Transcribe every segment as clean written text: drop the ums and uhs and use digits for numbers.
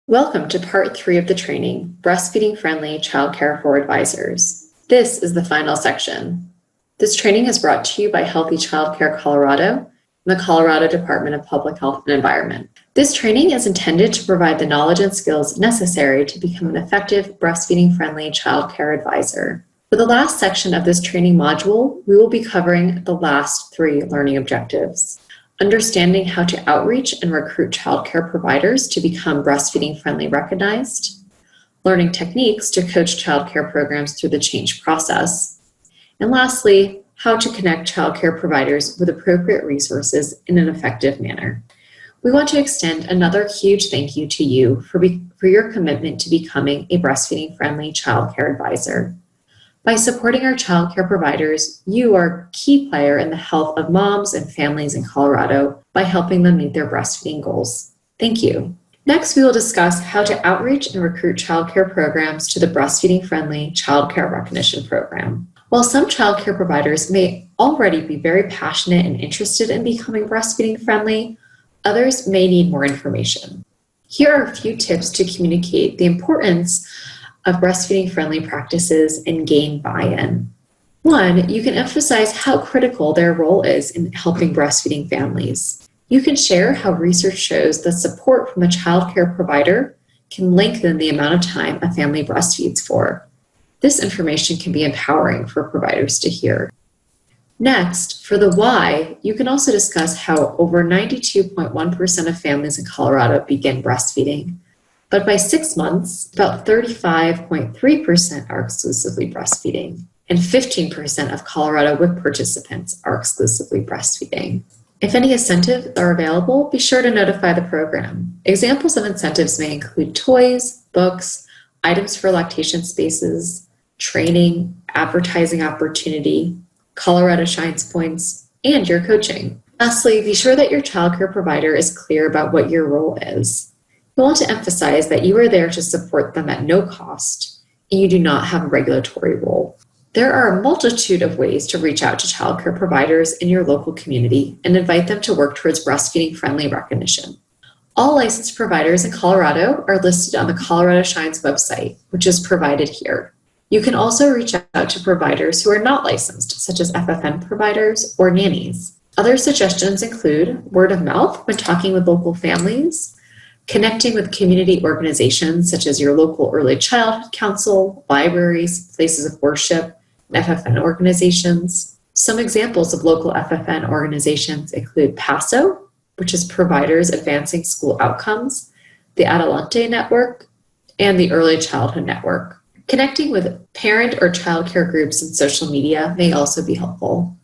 Welcome to part 3 of the training, Breastfeeding Friendly Childcare for Advisors. This is the final section. This training is brought to you by Healthy Childcare Colorado and the Colorado Department of Public Health and Environment. This training is intended to provide the knowledge and skills necessary to become an effective breastfeeding friendly childcare advisor. For the last section of this training module, we will be covering the last 3 learning objectives. Understanding how to outreach and recruit childcare providers to become breastfeeding friendly recognized, learning techniques to coach childcare programs through the change process, and lastly, how to connect childcare providers with appropriate resources in an effective manner. We want to extend another huge thank you to you for your commitment to becoming a breastfeeding friendly childcare advisor. By supporting our childcare providers, you are a key player in the health of moms and families in Colorado by helping them meet their breastfeeding goals. Thank you. Next, we will discuss how to outreach and recruit childcare programs to the Breastfeeding Friendly Childcare Recognition Program. While some childcare providers may already be very passionate and interested in becoming breastfeeding friendly, others may need more information. Here are a few tips to communicate the importance of breastfeeding friendly practices and gain buy-in. 1, you can emphasize how critical their role is in helping breastfeeding families. You can share how research shows that support from a childcare provider can lengthen the amount of time a family breastfeeds for. This information can be empowering for providers to hear. Next, for the why, you can also discuss how over 92.1% of families in Colorado begin breastfeeding. But by 6 months, about 35.3% are exclusively breastfeeding, and 15% of Colorado WIC participants are exclusively breastfeeding. If any incentives are available, be sure to notify the program. Examples of incentives may include toys, books, items for lactation spaces, training, advertising opportunity, Colorado Shines points, and your coaching. Lastly, be sure that your childcare provider is clear about what your role is. You want to emphasize that you are there to support them at no cost, and you do not have a regulatory role. There are a multitude of ways to reach out to childcare providers in your local community and invite them to work towards breastfeeding friendly recognition. All licensed providers in Colorado are listed on the Colorado Shines website, which is provided here. You can also reach out to providers who are not licensed, such as FFN providers or nannies. Other suggestions include word of mouth when talking with local families, connecting with community organizations such as your local early childhood council, libraries, places of worship, and FFN organizations. Some examples of local FFN organizations include PASO, which is Providers Advancing School Outcomes, the Adelante Network, and the Early Childhood Network. Connecting with parent or childcare groups in social media may also be helpful.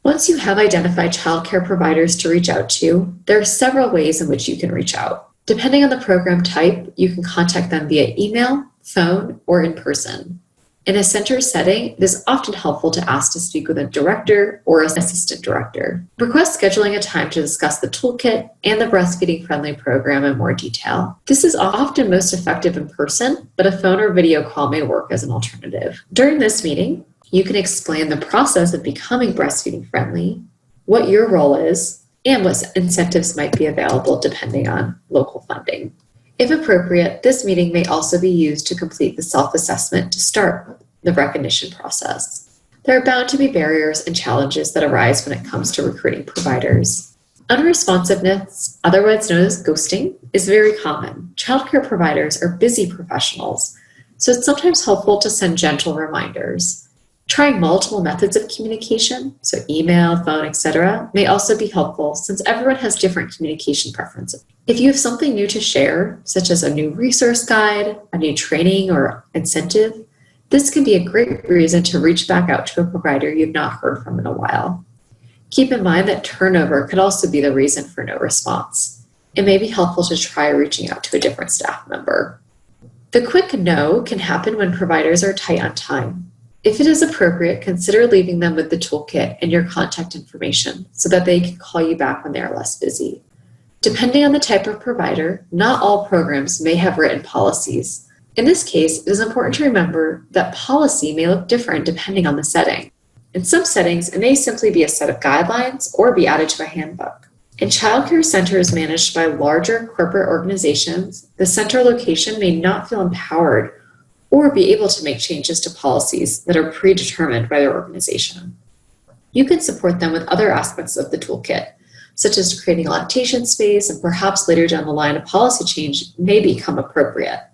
Once you have identified childcare providers to reach out to, there are several ways in which you can reach out. Depending on the program type, you can contact them via email, phone, or in person. In a center setting, it is often helpful to ask to speak with a director or an assistant director. Request scheduling a time to discuss the toolkit and the breastfeeding friendly program in more detail. This is often most effective in person, but a phone or video call may work as an alternative. During this meeting, you can explain the process of becoming breastfeeding friendly, what your role is, and what incentives might be available depending on local funding. If appropriate, this meeting may also be used to complete the self-assessment to start the recognition process. There are bound to be barriers and challenges that arise when it comes to recruiting providers. Unresponsiveness, otherwise known as ghosting, is very common. Childcare providers are busy professionals, so it's sometimes helpful to send gentle reminders. Trying multiple methods of communication, so email, phone, etc., may also be helpful since everyone has different communication preferences. If you have something new to share, such as a new resource guide, a new training or incentive, this can be a great reason to reach back out to a provider you've not heard from in a while. Keep in mind that turnover could also be the reason for no response. It may be helpful to try reaching out to a different staff member. The quick no can happen when providers are tight on time. If it is appropriate, consider leaving them with the toolkit and your contact information so that they can call you back when they are less busy. Depending on the type of provider, not all programs may have written policies. In this case, it is important to remember that policy may look different depending on the setting. In some settings, it may simply be a set of guidelines or be added to a handbook. In childcare centers managed by larger corporate organizations, the center location may not feel empowered or be able to make changes to policies that are predetermined by their organization. You can support them with other aspects of the toolkit, such as creating a lactation space, and perhaps later down the line, a policy change may become appropriate,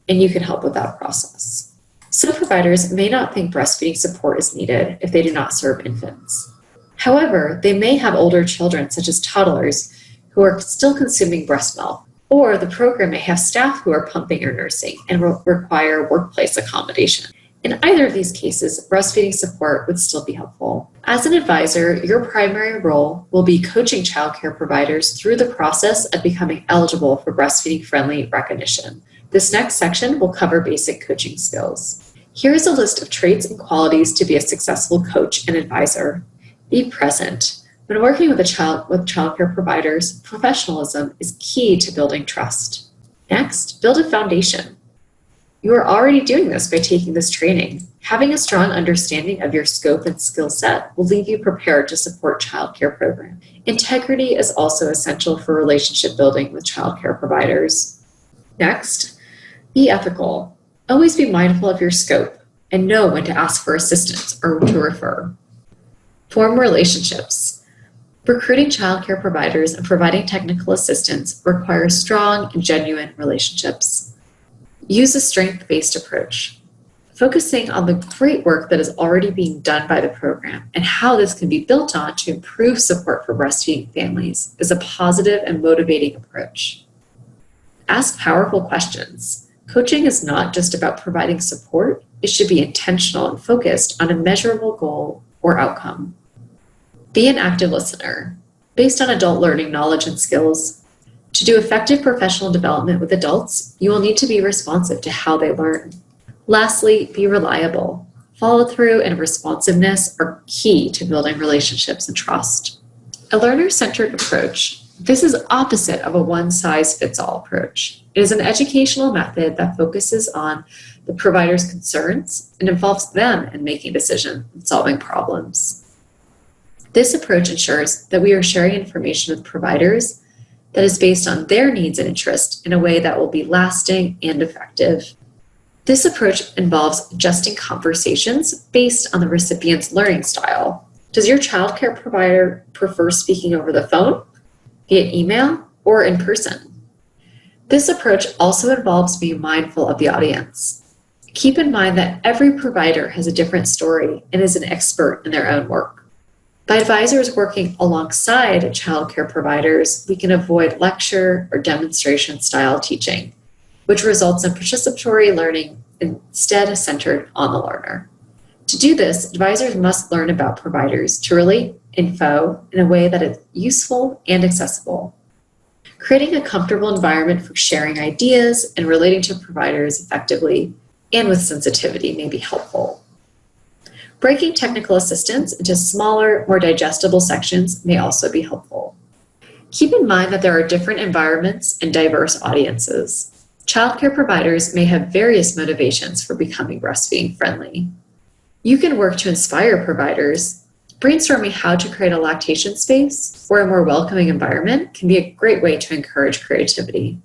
and you can help with that process. Some providers may not think breastfeeding support is needed if they do not serve infants. However, they may have older children, such as toddlers, who are still consuming breast milk, or the program may have staff who are pumping or nursing and will require workplace accommodation. In either of these cases, breastfeeding support would still be helpful. As an advisor, your primary role will be coaching childcare providers through the process of becoming eligible for breastfeeding-friendly recognition. This next section will cover basic coaching skills. Here is a list of traits and qualities to be a successful coach and advisor. Be present. When working with childcare providers, professionalism is key to building trust. Next, build a foundation. You are already doing this by taking this training. Having a strong understanding of your scope and skill set will leave you prepared to support childcare programs. Integrity is also essential for relationship building with childcare providers. Next, be ethical. Always be mindful of your scope and know when to ask for assistance or to refer. Form relationships. Recruiting childcare providers and providing technical assistance requires strong and genuine relationships. Use a strength-based approach, focusing on the great work that is already being done by the program and how this can be built on to improve support for breastfeeding families is a positive and motivating approach. Ask powerful questions. Coaching is not just about providing support, it should be intentional and focused on a measurable goal or outcome. Be an active listener. Based on adult learning knowledge and skills, to do effective professional development with adults, you will need to be responsive to how they learn. Lastly, be reliable. Follow-through and responsiveness are key to building relationships and trust. A learner-centered approach. This is opposite of a one-size-fits-all approach. It is an educational method that focuses on the provider's concerns and involves them in making decisions and solving problems. This approach ensures that we are sharing information with providers that is based on their needs and interests in a way that will be lasting and effective. This approach involves adjusting conversations based on the recipient's learning style. Does your childcare provider prefer speaking over the phone, via email, or in person? This approach also involves being mindful of the audience. Keep in mind that every provider has a different story and is an expert in their own work. By advisors working alongside childcare providers, we can avoid lecture or demonstration style teaching, which results in participatory learning instead centered on the learner. To do this, advisors must learn about providers to relate info in a way that is useful and accessible. Creating a comfortable environment for sharing ideas and relating to providers effectively and with sensitivity may be helpful. Breaking technical assistance into smaller, more digestible sections may also be helpful. Keep in mind that there are different environments and diverse audiences. Childcare providers may have various motivations for becoming breastfeeding friendly. You can work to inspire providers. Brainstorming how to create a lactation space or a more welcoming environment can be a great way to encourage creativity.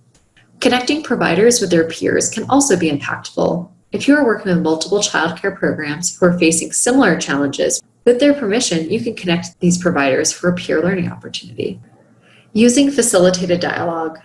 Connecting providers with their peers can also be impactful. If you are working with multiple childcare programs who are facing similar challenges, with their permission, you can connect these providers for a peer learning opportunity. Using facilitated dialogue.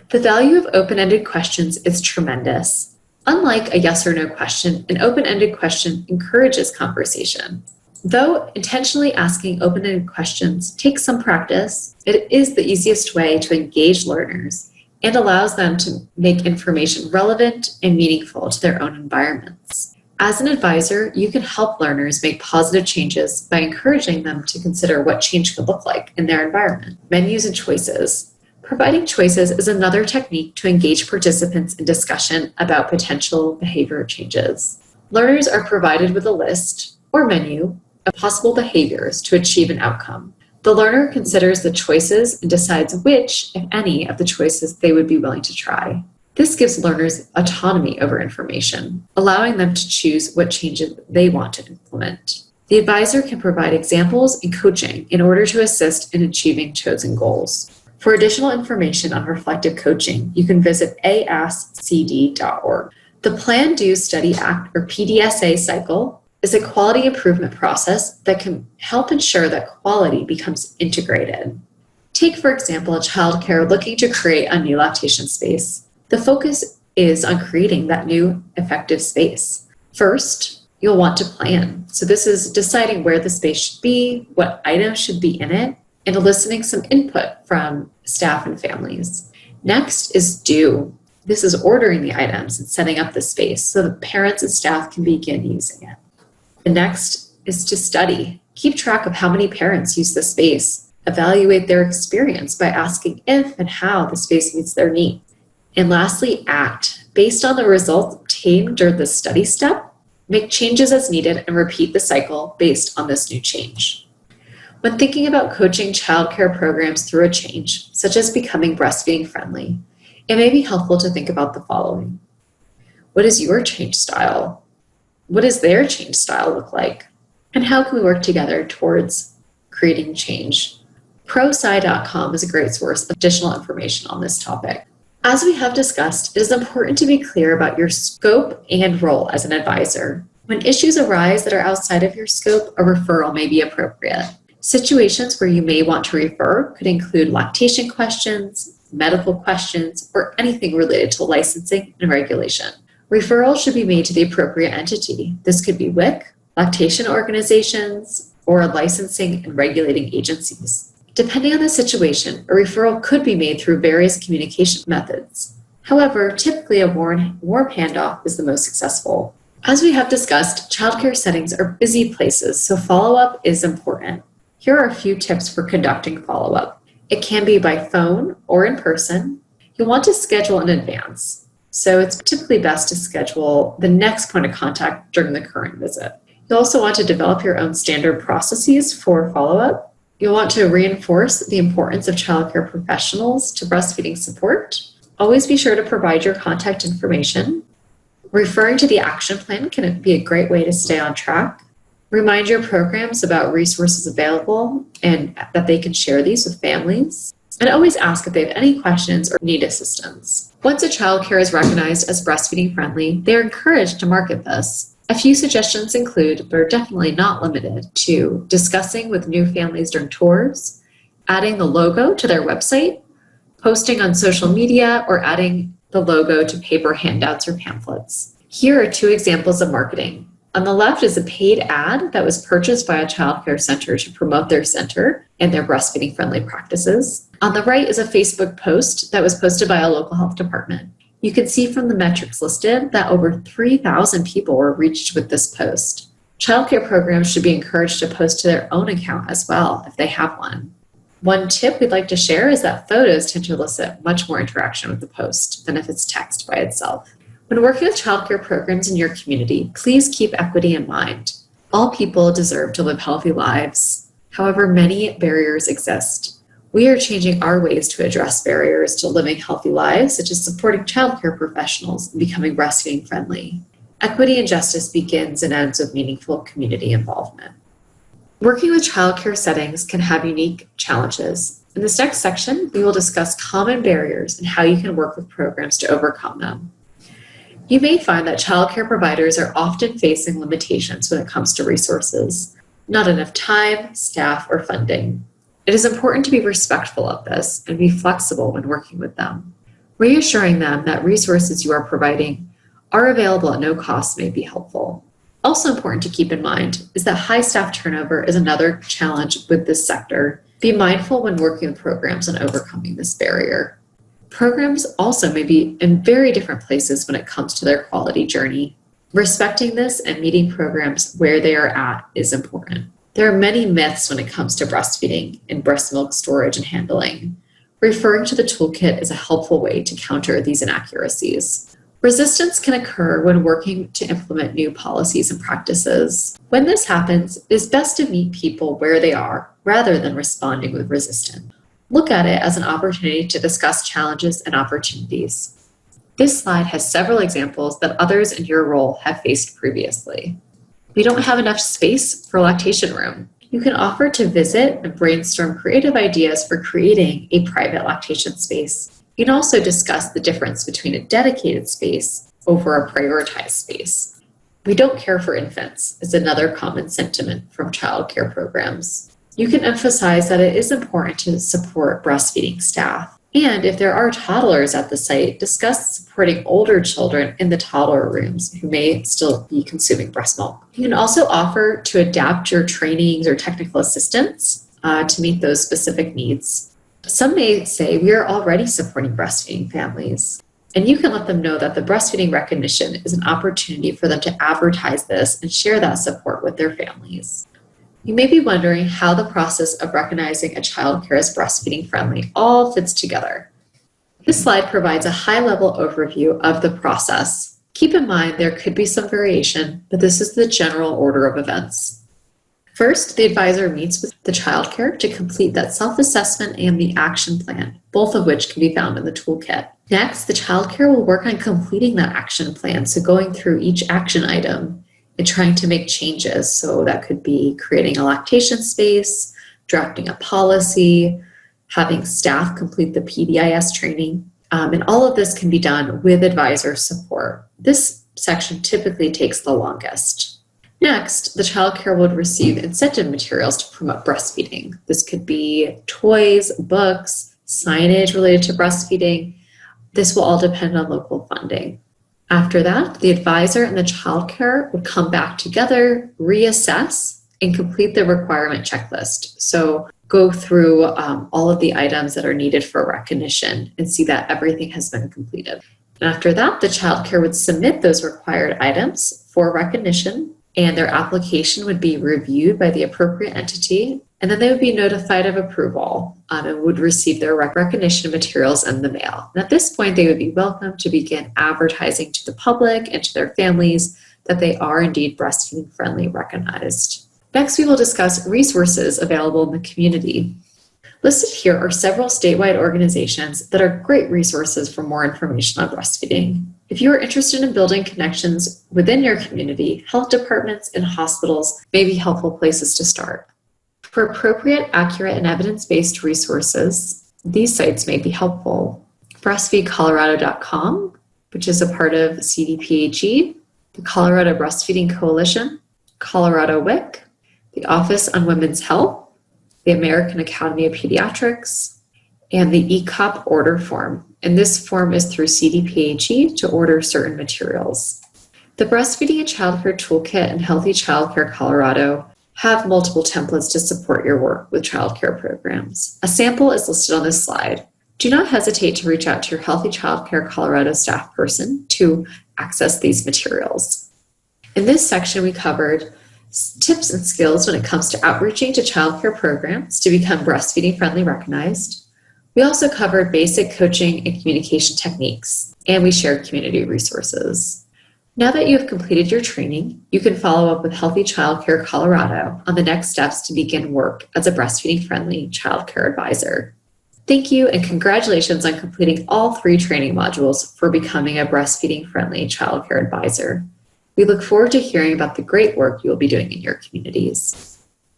The value of open-ended questions is tremendous. Unlike a yes or no question, an open-ended question encourages conversation. Though intentionally asking open-ended questions takes some practice, it is the easiest way to engage learners and allows them to make information relevant and meaningful to their own environments. As an advisor, you can help learners make positive changes by encouraging them to consider what change could look like in their environment. Menus and choices. Providing choices is another technique to engage participants in discussion about potential behavior changes. Learners are provided with a list or menu of possible behaviors to achieve an outcome. The learner considers the choices and decides which, if any, of the choices they would be willing to try. This gives learners autonomy over information, allowing them to choose what changes they want to implement. The advisor can provide examples and coaching in order to assist in achieving chosen goals. For additional information on reflective coaching, you can visit ascd.org. The Plan, Do, Study, Act, or PDSA cycle is a quality improvement process that can help ensure that quality becomes integrated. Take, for example, a childcare looking to create a new lactation space. The focus is on creating that new effective space. First, you'll want to plan. So this is deciding where the space should be, what items should be in it, and eliciting some input from staff and families. Next is do. This is ordering the items and setting up the space so that parents and staff can begin using it. The next is to study. Keep track of how many parents use the space. Evaluate their experience by asking if and how the space meets their needs. And lastly, act. Based on the results obtained during the study step, make changes as needed and repeat the cycle based on this new change. When thinking about coaching childcare programs through a change, such as becoming breastfeeding friendly, it may be helpful to think about the following. What is your change style? What does their change style look like? And how can we work together towards creating change? ProSci.com is a great source of additional information on this topic. As we have discussed, it is important to be clear about your scope and role as an advisor. When issues arise that are outside of your scope, a referral may be appropriate. Situations where you may want to refer could include lactation questions, medical questions, or anything related to licensing and regulation. Referrals should be made to the appropriate entity. This could be WIC, lactation organizations, or licensing and regulating agencies. Depending on the situation, a referral could be made through various communication methods. However, typically a warm handoff is the most successful. As we have discussed, childcare settings are busy places, so follow-up is important. Here are a few tips for conducting follow-up. It can be by phone or in person. You'll want to schedule in advance. So it's typically best to schedule the next point of contact during the current visit. You'll also want to develop your own standard processes for follow-up. You'll want to reinforce the importance of childcare professionals to breastfeeding support. Always be sure to provide your contact information. Referring to the action plan can be a great way to stay on track. Remind your programs about resources available and that they can share these with families. And always ask if they have any questions or need assistance. Once a childcare is recognized as breastfeeding friendly, they are encouraged to market this. A few suggestions include, but are definitely not limited to, discussing with new families during tours, adding the logo to their website, posting on social media, or adding the logo to paper handouts or pamphlets. Here are two examples of marketing. On the left is a paid ad that was purchased by a childcare center to promote their center and their breastfeeding friendly practices. On the right is a Facebook post that was posted by a local health department. You can see from the metrics listed that over 3,000 people were reached with this post. Childcare programs should be encouraged to post to their own account as well if they have one. One tip we'd like to share is that photos tend to elicit much more interaction with the post than if it's text by itself. When working with childcare programs in your community, please keep equity in mind. All people deserve to live healthy lives. However, many barriers exist. We are changing our ways to address barriers to living healthy lives, such as supporting childcare professionals and becoming breastfeeding friendly. Equity and justice begins and ends with meaningful community involvement. Working with childcare settings can have unique challenges. In this next section, we will discuss common barriers and how you can work with programs to overcome them. You may find that childcare providers are often facing limitations when it comes to resources, not enough time, staff, or funding. It is important to be respectful of this and be flexible when working with them. Reassuring them that resources you are providing are available at no cost may be helpful. Also important to keep in mind is that high staff turnover is another challenge with this sector. Be mindful when working with programs on overcoming this barrier. Programs also may be in very different places when it comes to their quality journey. Respecting this and meeting programs where they are at is important. There are many myths when it comes to breastfeeding and breast milk storage and handling. Referring to the toolkit is a helpful way to counter these inaccuracies. Resistance can occur when working to implement new policies and practices. When this happens, it is best to meet people where they are rather than responding with resistance. Look at it as an opportunity to discuss challenges and opportunities. This slide has several examples that others in your role have faced previously. We don't have enough space for a lactation room. You can offer to visit and brainstorm creative ideas for creating a private lactation space. You can also discuss the difference between a dedicated space over a prioritized space. We don't care for infants is another common sentiment from childcare programs. You can emphasize that it is important to support breastfeeding staff. And if there are toddlers at the site, discuss supporting older children in the toddler rooms who may still be consuming breast milk. You can also offer to adapt your trainings or technical assistance to meet those specific needs. Some may say we are already supporting breastfeeding families. And you can let them know that the breastfeeding recognition is an opportunity for them to advertise this and share that support with their families. You may be wondering how the process of recognizing a child care as breastfeeding friendly all fits together. This slide provides a high-level overview of the process. Keep in mind there could be some variation, but this is the general order of events. First, the advisor meets with the child care to complete that self-assessment and the action plan, both of which can be found in the toolkit. Next, the child care will work on completing that action plan, so going through each action item and trying to make changes. So that could be creating a lactation space, drafting a policy, having staff complete the PDIS training. And all of this can be done with advisor support. This section typically takes the longest. Next, the child care would receive incentive materials to promote breastfeeding. This could be toys, books, signage related to breastfeeding. This will all depend on local funding. After that, the advisor and the child care would come back together, reassess, and complete the requirement checklist. So go through all of the items that are needed for recognition and see that everything has been completed. And after that, the child care would submit those required items for recognition, and their application would be reviewed by the appropriate entity, and then they would be notified of approval and would receive their recognition materials in the mail. And at this point, they would be welcome to begin advertising to the public and to their families that they are indeed breastfeeding friendly recognized. Next, we will discuss resources available in the community. Listed here are several statewide organizations that are great resources for more information on breastfeeding. If you are interested in building connections within your community, health departments and hospitals may be helpful places to start. For appropriate, accurate, and evidence-based resources, these sites may be helpful. Breastfeedcolorado.com, which is a part of CDPHE, the Colorado Breastfeeding Coalition, Colorado WIC, the Office on Women's Health, the American Academy of Pediatrics, and the ECOP order form. And this form is through CDPHE to order certain materials. The Breastfeeding and Childcare Toolkit and Healthy Childcare Colorado have multiple templates to support your work with childcare programs. A sample is listed on this slide. Do not hesitate to reach out to your Healthy Childcare Colorado staff person to access these materials. In this section, we covered tips and skills when it comes to outreaching to childcare programs to become breastfeeding friendly recognized. We also covered basic coaching and communication techniques, and we shared community resources. Now that you have completed your training, you can follow up with Healthy Childcare Colorado on the next steps to begin work as a breastfeeding-friendly childcare advisor. Thank you, and congratulations on completing all 3 training modules for becoming a breastfeeding-friendly childcare advisor. We look forward to hearing about the great work you will be doing in your communities.